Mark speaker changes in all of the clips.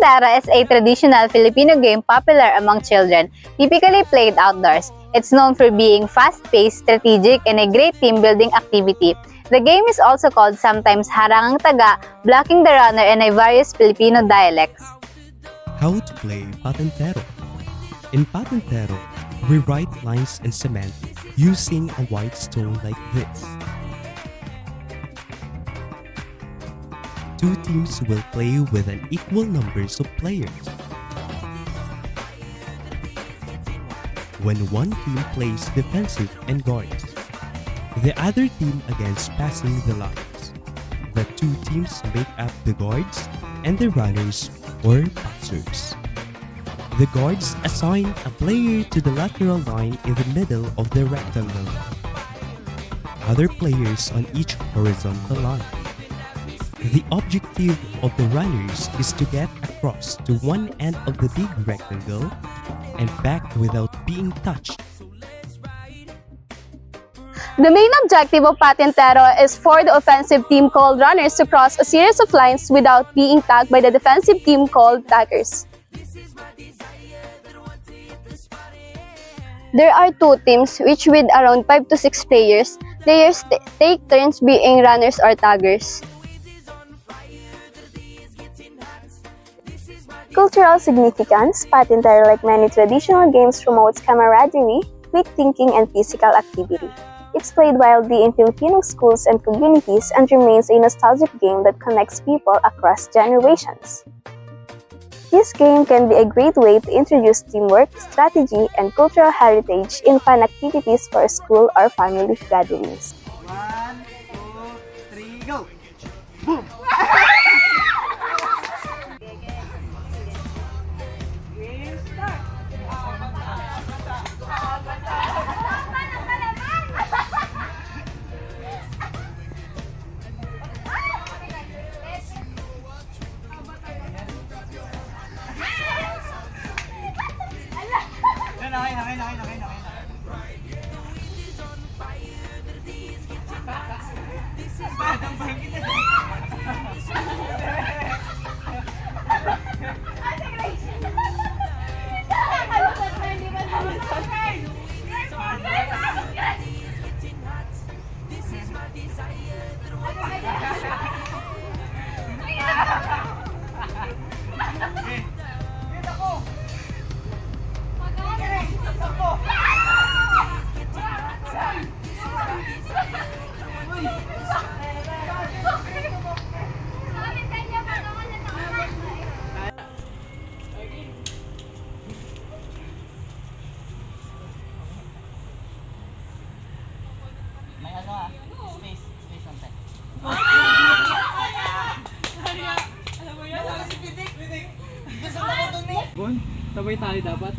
Speaker 1: Patintero is a traditional Filipino game popular among children, typically played outdoors. It's known for being fast-paced, strategic, and a great team-building activity. The game is also called sometimes harangang taga, blocking the runner, in a various Filipino dialects.
Speaker 2: How to play Patintero. In Patintero, we write lines in cement using a white stone like this. Two teams will play with an equal numbers of players. When one team plays defensive and guards, the other team against passing the lines. The two teams make up the guards and the runners or passers. The guards assign a player to the lateral line in the middle of the rectangle. Other players on each horizontal line. The objective of the runners is to get across to one end of the big rectangle and back without being touched.
Speaker 3: The main objective of Patintero is for the offensive team called runners to cross a series of lines without being tagged by the defensive team called taggers. There are two teams, which with around 5 to 6 players, take turns being runners or taggers. Cultural significance. Patintero, like many traditional games, promotes camaraderie, quick thinking, and physical activity. It's played widely in Filipino schools and communities and remains a nostalgic game that connects people across generations. This game can be a great way to introduce teamwork, strategy, and cultural heritage in fun activities for school or family gatherings.
Speaker 4: 1, 2, 3, go! Boom!
Speaker 5: Sabay tayo dapat.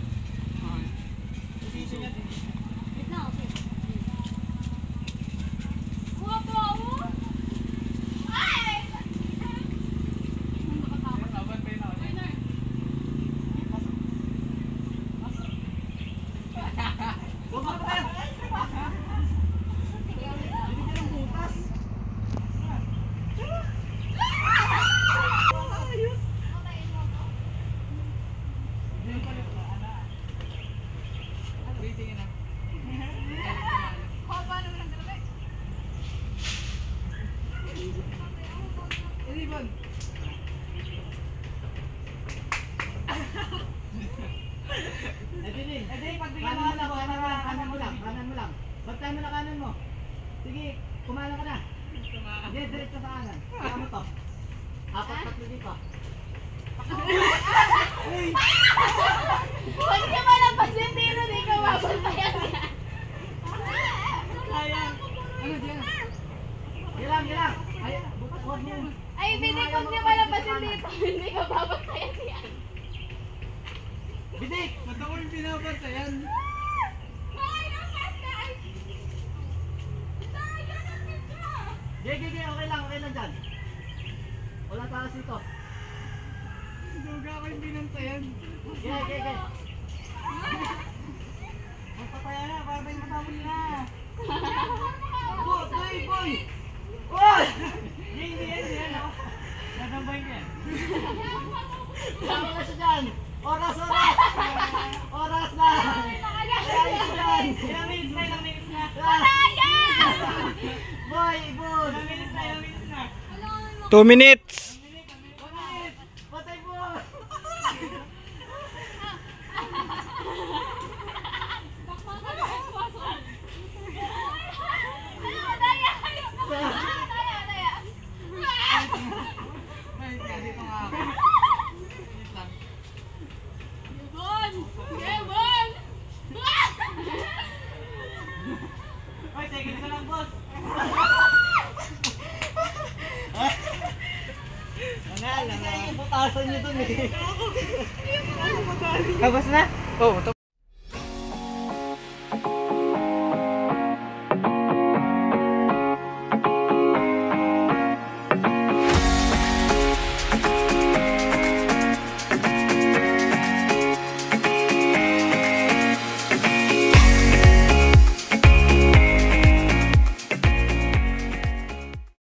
Speaker 4: Bantay mo na kanan mo. Sige, kumana ka na. Sige, diretso sa kanan. Kaya mo to. Apat na dito.
Speaker 3: Huwag ka malabas yung tiro, di ka mabantayan niya.
Speaker 4: Ano dyan? Gilang. Ay, bukas huwag mo.
Speaker 3: Ay, Bidik, huwag niya malabas yung dito, hindi ka babantayan niya.
Speaker 4: Bidik! Ba't ako yung binabantayan? Gege, okay lang dyan. Wala takas dito.
Speaker 5: Duga ko yung binantayan.
Speaker 4: Gege. Magpapaya na, para ba yung matabon na. Boy! Oy! Hindi yan. Nadambay ka yan. Oras! Oras na! Ilang minutes na? Wala yan! Boy, Ibon! Ilang minutes na?
Speaker 5: 2 minutes.
Speaker 4: Patay po! Ay, sige na lang, boss! Wala lang. Putasan nyo dun eh. Kabas na?
Speaker 5: Oh,